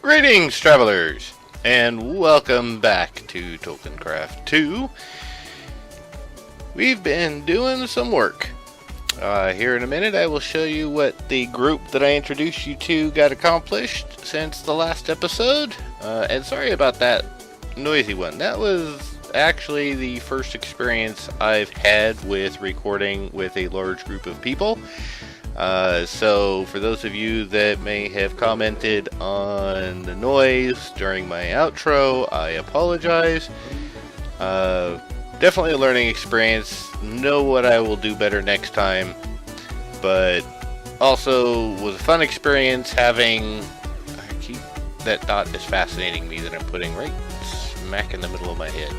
Greetings, travelers, and welcome back to TolkienCraft II. We've been doing some work. Here in a minute I will show you what the group that I introduced you to got accomplished since the last episode. And sorry about that noisy one. That was actually the first experience I've had with recording with a large group of people. So for those of you that may have commented on the noise during my outro, I apologize. Definitely a learning experience. Know what I will do better next time. But also was a fun experience having... that dot is fascinating me that I'm putting right smack in the middle of my head.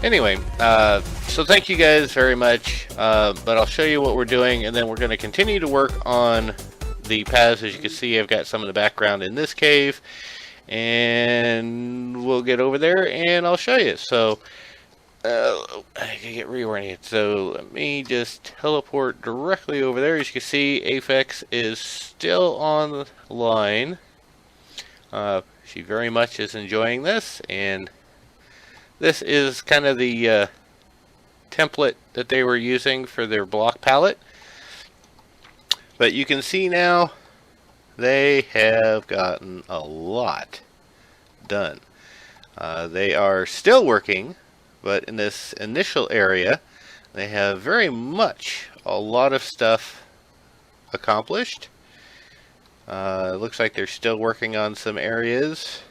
Anyway, so thank you guys very much, but I'll show you what we're doing, and then we're going to continue to work on the paths. As you can see, I've got some of the background in this cave, and we'll get over there, and I'll show you. So, I can get reoriented, so let me just teleport directly over there. As you can see, Aphex is still on the line. She very much is enjoying this, and this is kind of the template that they were using for their block palette. But you can see now they have gotten a lot done. They are still working, but in this initial area they have very much a lot of stuff accomplished. It looks like they're still working on some areas.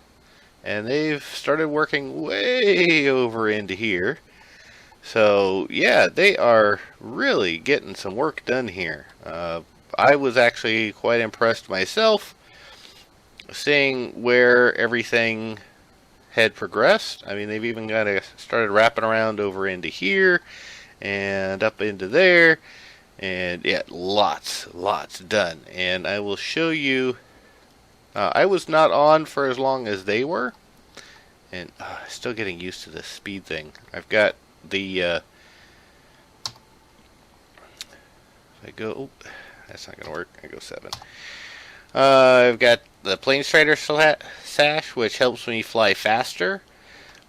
And they've started working way over into here. So, yeah, they are really getting some work done here. I was actually quite impressed myself seeing where everything had progressed. I mean, they've even started wrapping around over into here and up into there. And, yeah, lots done. And I will show you... I was not on for as long as they were, and still getting used to this speed thing. I've got the I go, oh, that's not gonna work. I go 7. I've got the Plane Strider sash, which helps me fly faster,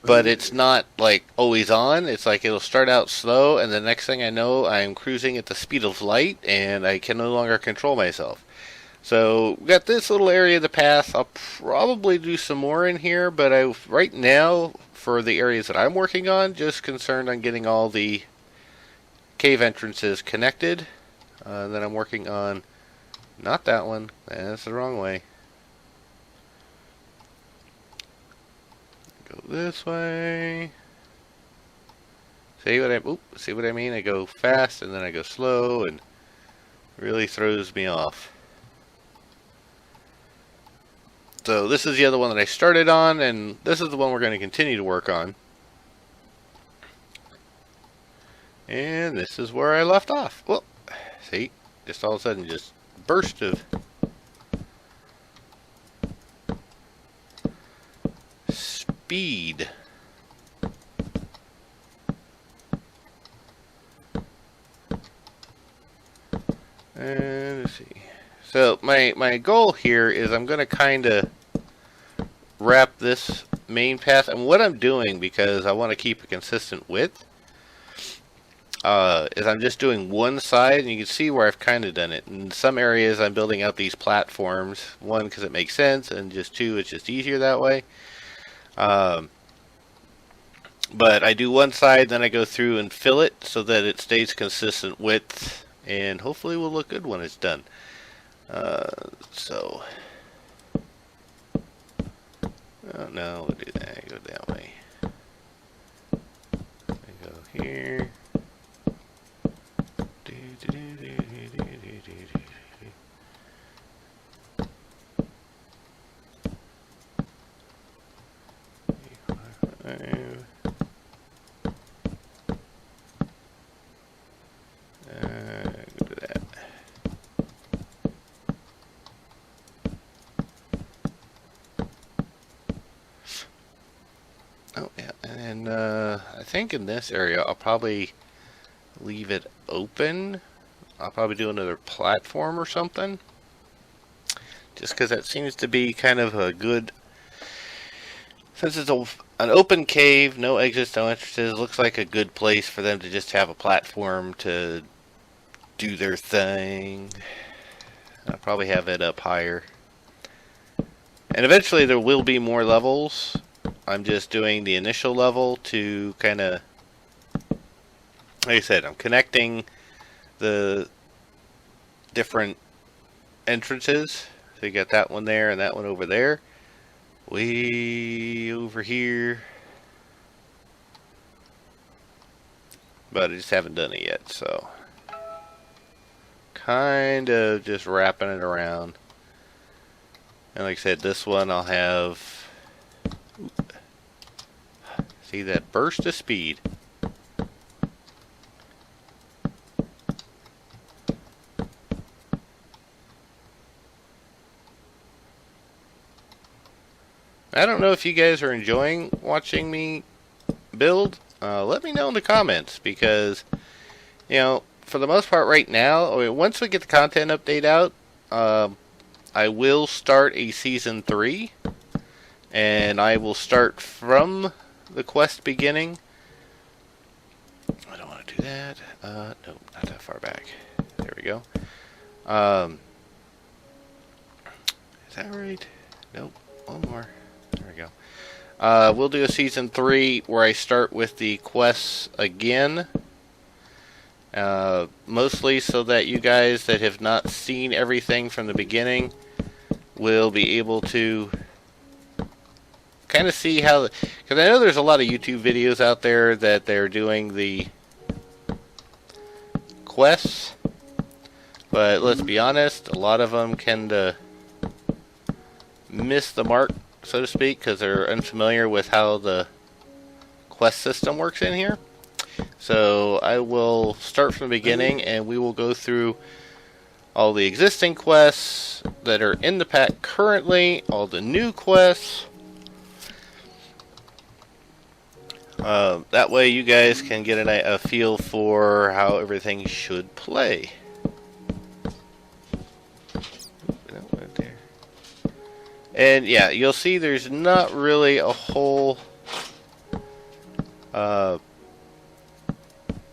but it's not like always on. It's like it'll start out slow, and the next thing I know, I'm cruising at the speed of light, and I can no longer control myself. So, we've got this little area of the path. I'll probably do some more in here, but right now, for the areas that I'm working on, just concerned on getting all the cave entrances connected. Then I'm working on, not that one, that's the wrong way. Go this way. See what I mean? I go fast, and then I go slow, and it really throws me off. So this is the other one that I started on, and this is the one we're going to continue to work on. And this is where I left off. Well, see, just all of a sudden, just burst of speed. And let's see. So my goal here is I'm going to kind of wrap this main path, and what I'm doing, because I want to keep a consistent width, is I'm just doing one side, and you can see where I've kind of done it. In some areas I'm building out these platforms, one because it makes sense, and just two, it's just easier that way. But I do one side, then I go through and fill it so that it stays consistent width, and hopefully will look good when it's done. So, oh no, we'll do that. Go that way. I go here. I think in this area I'll probably leave it open. I'll probably do another platform or something, just because that seems to be kind of a good Since it's an open cave, no exits, no entrances, looks like a good place for them to just have a platform to do their thing. I'll probably have it up higher. And eventually there will be more levels. I'm just doing the initial level to kind of, like I said, I'm connecting the different entrances. So you got that one there and that one over there. Way over here. But I just haven't done it yet, so kind of just wrapping it around. And like I said, this one I'll have, see that burst of speed. I don't know if you guys are enjoying watching me build. Let me know in the comments, because, you know, for the most part right now, I mean, once we get the content update out, I will start a season 3, and I will start from the quest beginning. I don't want to do that. No, not that far back. There we go. Is that right? Nope. One more. There we go. We'll do a season 3 where I start with the quests again. Mostly so that you guys that have not seen everything from the beginning will be able to kind of see how, because I know there's a lot of YouTube videos out there that they're doing the quests, but let's be honest, a lot of them can miss the mark, so to speak, because they're unfamiliar with how the quest system works in here. So I will start from the beginning, and we will go through all the existing quests that are in the pack currently, all the new quests. That way you guys can get a feel for how everything should play. And yeah, you'll see there's not really a whole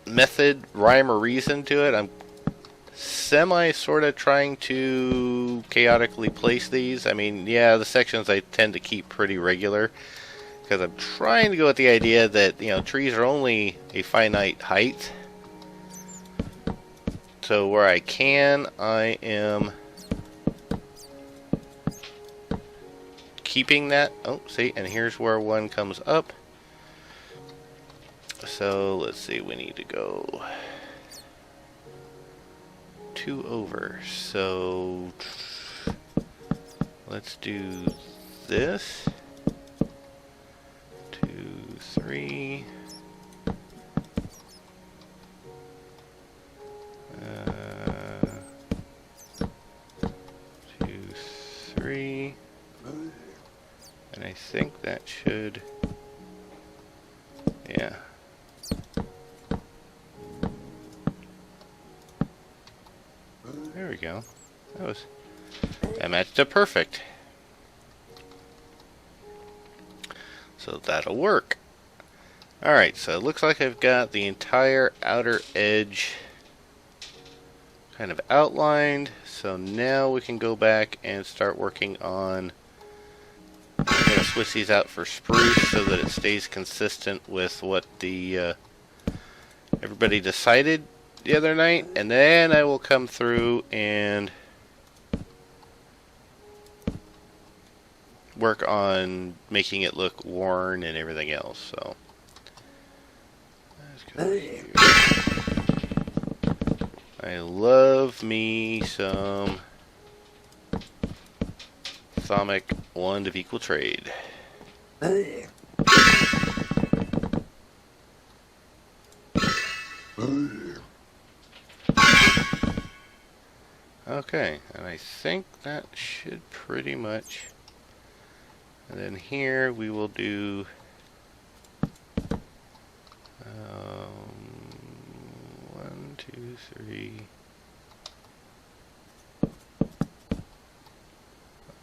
method, rhyme, or reason to it. I'm sort of trying to chaotically place these. I mean, yeah, the sections I tend to keep pretty regular, because I'm trying to go with the idea that, you know, trees are only a finite height. So where I can, I am keeping that. Oh, see, and here's where one comes up. So let's see, we need to go 2 over. So let's do this. 2, 3. 2, 3. And I think that should, yeah. There we go. That matched up perfect. So that'll work. Alright, so it looks like I've got the entire outer edge kind of outlined. So now we can go back and start working on, I'm going to switch these out for spruce so that it stays consistent with what the everybody decided the other night, and then I will come through and work on making it look worn and everything else. So I love me some Thaumic Wand of Equal Trade. Okay, and I think that should pretty much, and then here we will do 1, 2, 3. 1,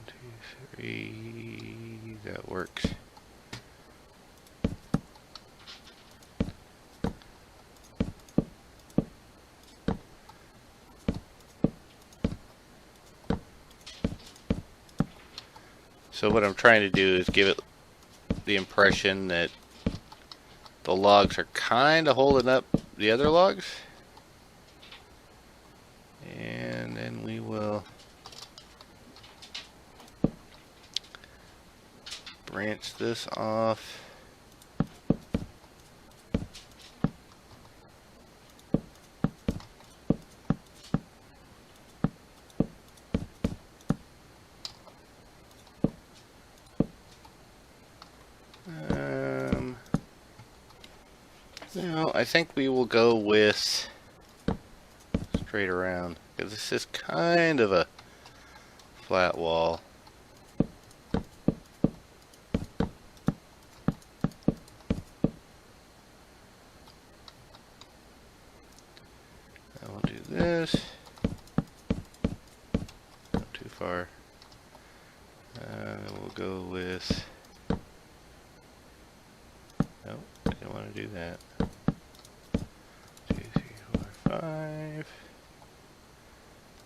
2, 3. That works. So what I'm trying to do is give it the impression that the logs are kind of holding up the other logs. And then we will branch this off. No, I think we will go with straight around, because this is kind of a flat wall. I will do this. Not too far. We'll go with. Nope, I don't want to do that. 2, 3, 4, 5.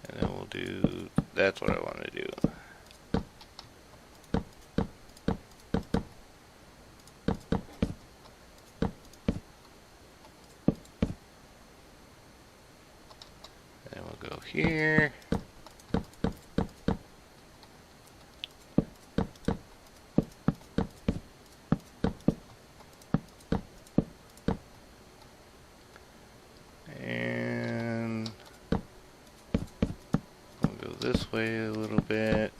And then we'll do. That's what I want to do. And we'll go here. And we'll go this way a little bit.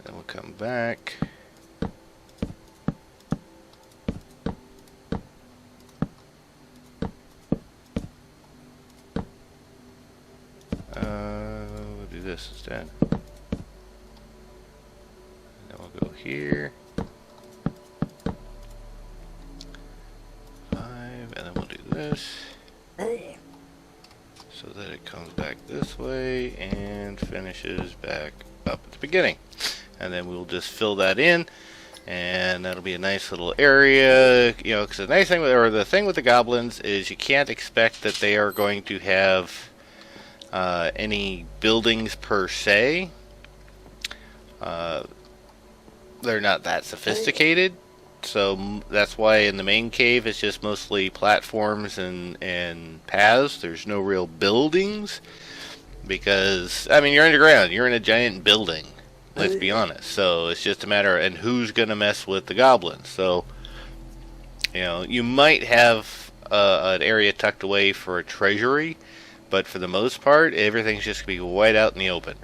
Then we'll come back. We'll do this instead. Then we'll go here. 5, and then we'll do this. So that it comes back this way and finishes back up at the beginning. And then we'll just fill that in, and that'll be a nice little area. You know, because the nice thing, or the thing with the goblins, is you can't expect that they are going to have any buildings per se. They're not that sophisticated, so that's why in the main cave it's just mostly platforms and paths. There's no real buildings, because I mean, you're underground, you're in a giant building, let's be honest. So it's just a matter of, and who's gonna mess with the goblins. So, you know, you might have an area tucked away for a treasury, but for the most part, everything's just gonna be wide out in the open.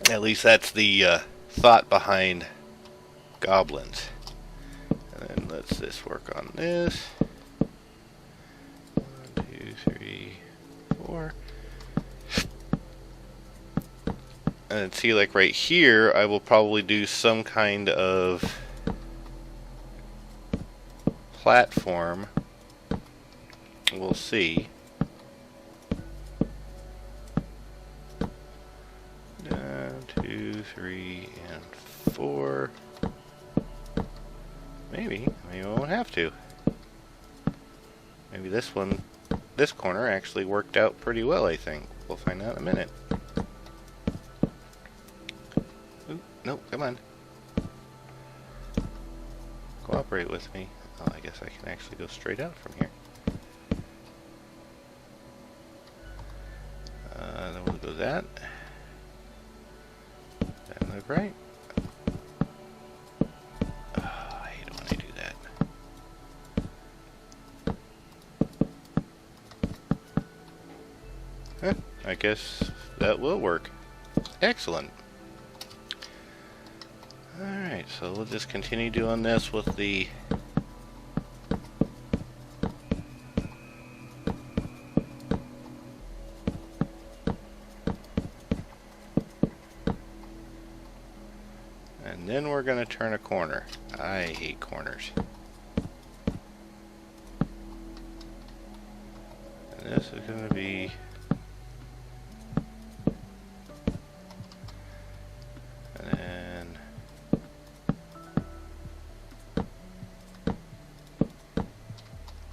At least that's the thought behind goblins. And then let's just work on this. 1, 2, 3, 4. And then see, like right here, I will probably do some kind of platform. We'll see. 2, 3, and 4. Maybe we won't have to. Maybe this one, this corner actually worked out pretty well, I think. We'll find out in a minute. Ooh, no, come on. Cooperate with me. Oh, I guess I can actually go straight out from here. Then we'll go that. That look right. Oh, I hate when I do that. Huh, I guess that will work. Excellent. Alright, so we'll just continue doing this with the and then we're going to turn a corner. I hate corners. And this is going to be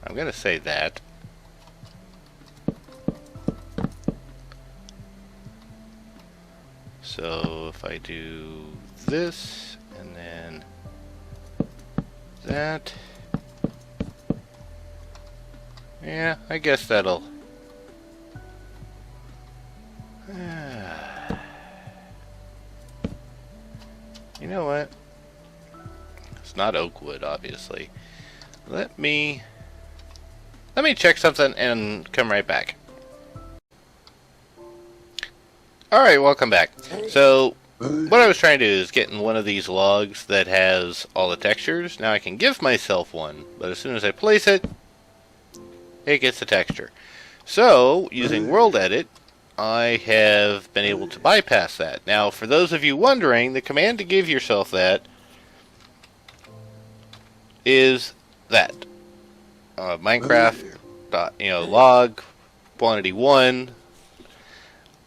I'm going to say that. So if I do this and then that, yeah, I guess that'll. You know what? It's not oak wood, obviously. Let me check something and come right back. Alright, welcome back. So, what I was trying to do is get in one of these logs that has all the textures. Now I can give myself one, but as soon as I place it, it gets the texture. So, using World Edit, I have been able to bypass that. Now, for those of you wondering, the command to give yourself that is that. Minecraft, log, quantity 1,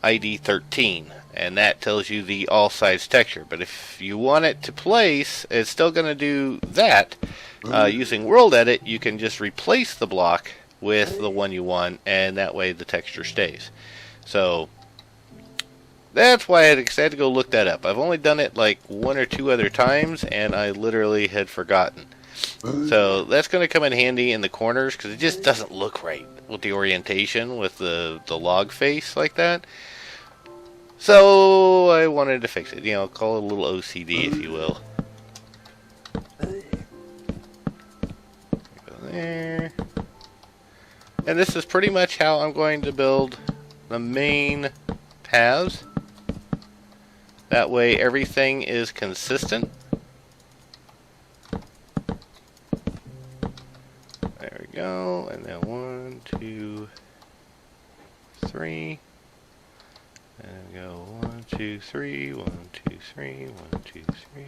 ID 13, and that tells you the all sides texture. But if you want it to place, it's still going to do that. Using World Edit, you can just replace the block with the one you want, and that way the texture stays. So that's why I had to go look that up. I've only done it like 1 or 2 other times, and I literally had forgotten. So that's going to come in handy in the corners because it just doesn't look right with the orientation with the log face like that. So I wanted to fix it. Call it a little OCD, if you will. Go there. And this is pretty much how I'm going to build the main paths. That way everything is consistent. There we go. And then 1, 2, 3. And go 1, 2, 3, 1, 2, 3, 1, 2, 3,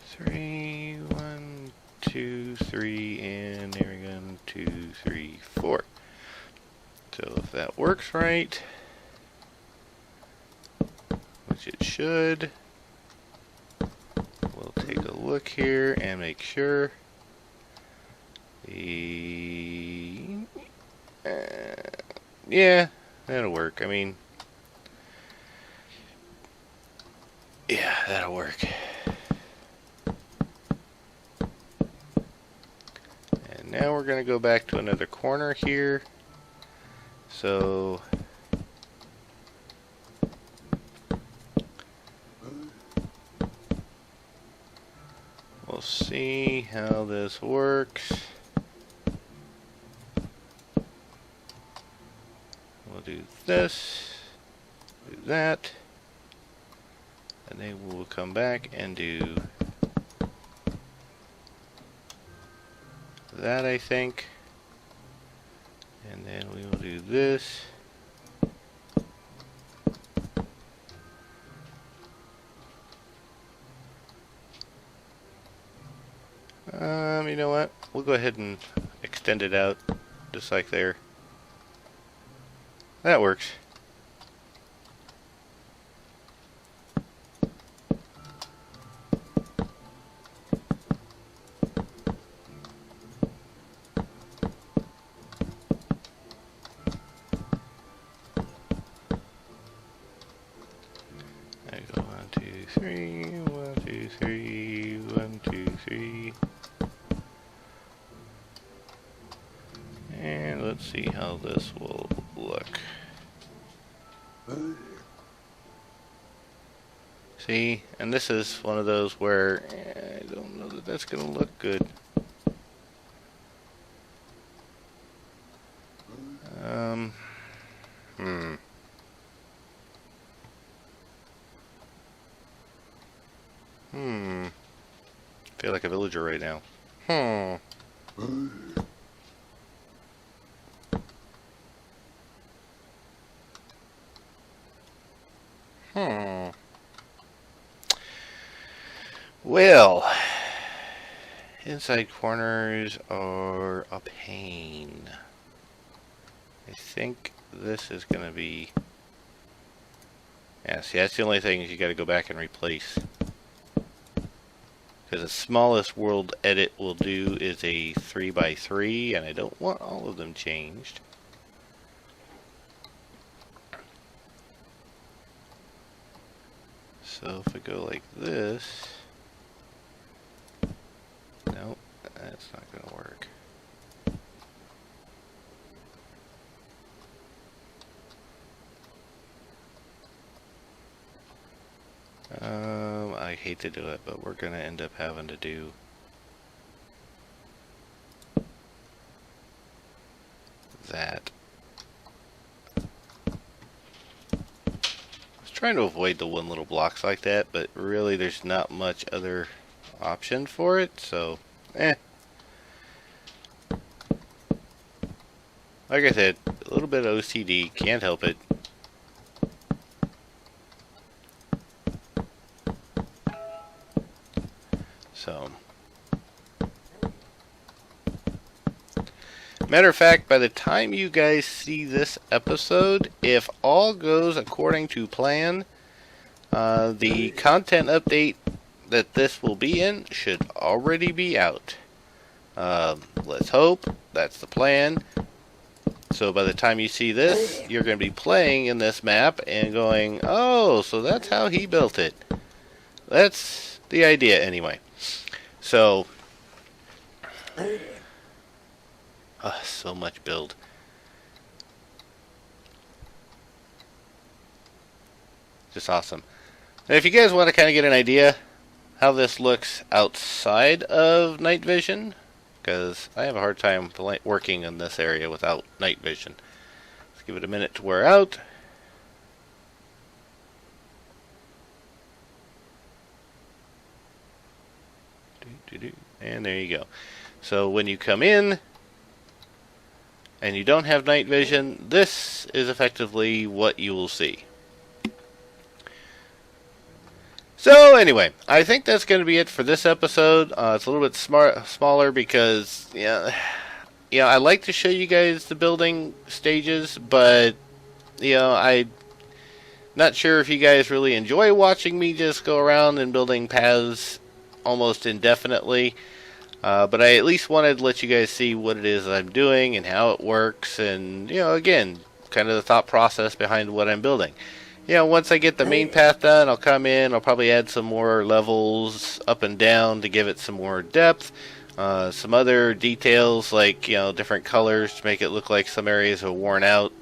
3, 1, 2, 3, and there we go, 2, 3, 4. So if that works right, which it should, we'll take a look here and make sure. Yeah, that'll work. I mean, yeah, that'll work. And now we're going to go back to another corner here. So we'll see how this works. We'll do this, do that, and then we'll come back and do that, I think. And then we will do this. You know what? We'll go ahead and extend it out just like there. That works. I go 1, 2, 3, 1, 2, 3, 1, 2, 3. And let's see how this will look. See, and this is one of those where I don't know that that's going to look good. Feel like a villager right now. Well, inside corners are a pain. I think this is going to be... Yeah, see, that's the only thing is you got to go back and replace. because the smallest world edit we'll do is a 3x3, and I don't want all of them changed. So if I go like this, no, that's not going to work. I hate to do it, but we're going to end up having to do that. I was trying to avoid the one little blocks like that, but really there's not much other option for it, so like I said, a little bit of OCD, can't help it. So, matter of fact, by the time you guys see this episode, if all goes according to plan, the content update that this will be in should already be out. Let's hope that's the plan. So by the time you see this, you're going to be playing in this map and going, oh, so that's how he built it. That's the idea anyway. So, so much build. Just awesome. And if you guys want to kind of get an idea how this looks outside of night vision, because I have a hard time working in this area without night vision. Let's give it a minute to wear out. And there you go. So when you come in and you don't have night vision, this is effectively what you will see. So anyway, I think that's going to be it for this episode. It's a little bit smaller because I like to show you guys the building stages, but I'm not sure if you guys really enjoy watching me just go around and building paths almost indefinitely. But I at least wanted to let you guys see what it is that I'm doing and how it works, and again, kind of the thought process behind what I'm building. Once I get the main path done, I'll come in, I'll probably add some more levels up and down to give it some more depth, some other details like different colors to make it look like some areas are worn out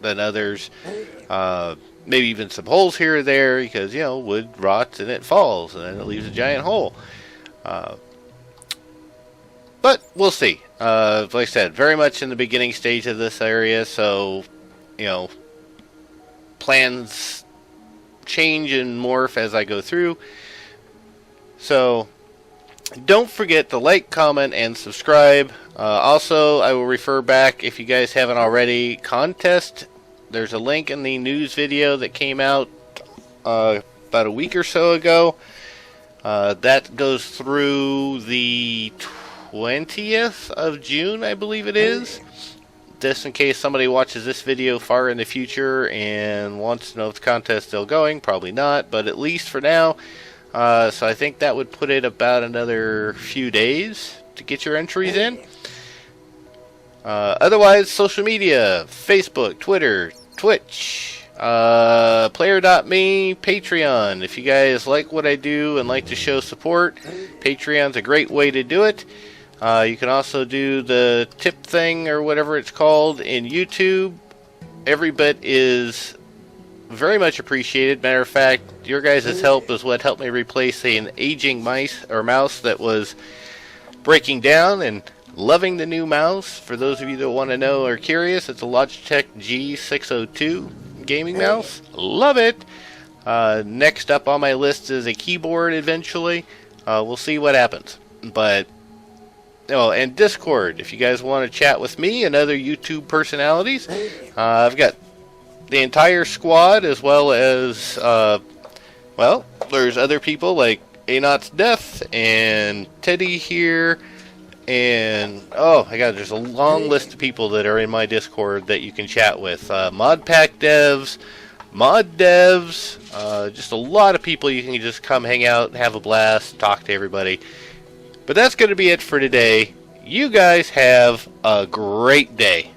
than others, maybe even some holes here or there because wood rots and it falls and then it leaves a giant hole. But we'll see. Like I said, very much in the beginning stage of this area, so, plans change and morph as I go through. So, don't forget to like, comment, and subscribe. Also, I will refer back, if you guys haven't already, contest. There's a link in the news video that came out about a week or so ago. That goes through the 20th of June, I believe it is. Just in case somebody watches this video far in the future and wants to know if the contest is still going. Probably not, but at least for now. So I think that would put it about another few days to get your entries in. Otherwise, social media, Facebook, Twitter, Twitch, player.me, Patreon. If you guys like what I do and like to show support, Patreon's a great way to do it. You can also do the tip thing or whatever it's called in YouTube. Every bit is very much appreciated. Matter of fact, your guys' help is what helped me replace an aging mouse that was breaking down, and loving the new mouse. For those of you that want to know or curious, it's a Logitech G602 gaming mouse. Love it. Next up on my list is a keyboard eventually. We'll see what happens. But and Discord, if you guys want to chat with me and other YouTube personalities. I've got the entire squad, as well as there's other people like Anot's Death and Teddy here, and oh my god, there's a long list of people that are in my Discord that you can chat with. Modpack devs, mod devs, just a lot of people you can just come hang out and have a blast, talk to everybody. But that's going to be it for today. You guys have a great day.